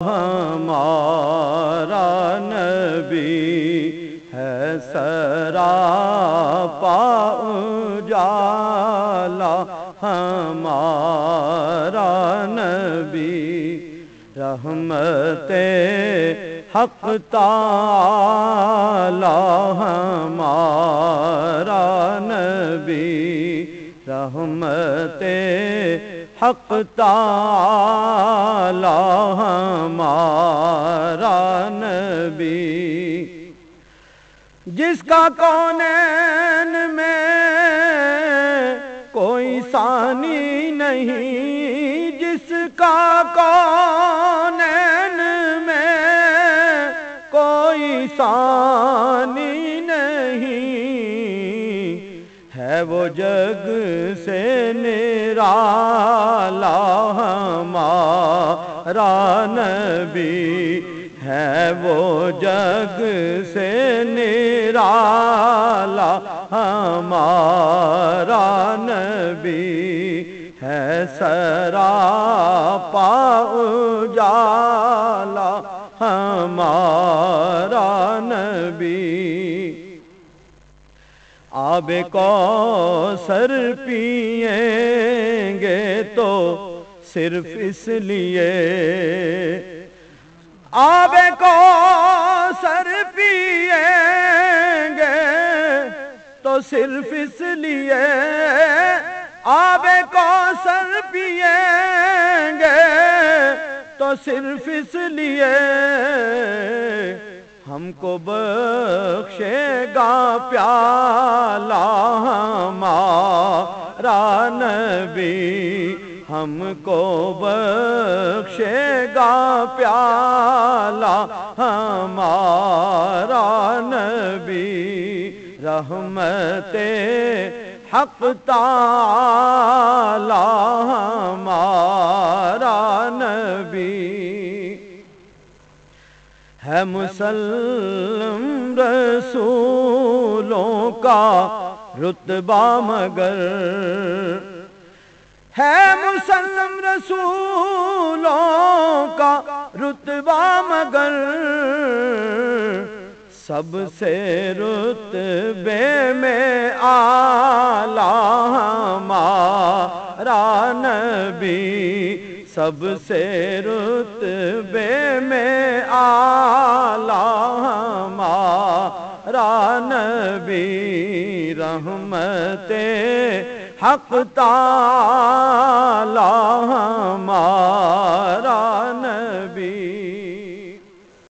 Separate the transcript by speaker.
Speaker 1: ہمارا نبی ہے سراپا اجالا، ہمارا نبی رحمت حق تعالی، ہمارا نبی رحمت حق تعالی، ہمارا نبی جس کا کونین میں کوئی ثانی نہیں، جس کا کونین میں کوئی ثانی نہیں، ہے وہ جگ سے نرالا، ہمارا نبی ہے وہ جگ سے نرالا، ہمارا نبی ہے سراپا اجالا، ہمارا نبی آب کوثر پئیں گے تو صرف اس لیے، آب کوثر پئیں گے تو صرف اس لیے، آب کوثر پئیں گے تو صرف اس لیے، ہم کو بخشے گا پیالہ ہمارا نبی، ہم کو بخشے گا پیالہ ہمارا نبی رحمت حق تعالی، ہمارا نبی ہے مسلم رسولوں کا رتبہ، مگر ہے مسلم رسولوں کا رتبہ، مگر سب سے رتبے میں اعلیٰ ہمارا نبی، سب سے رتبے میں اعلیٰ ہمارا نبی رحمت حق تعالی، ہمارا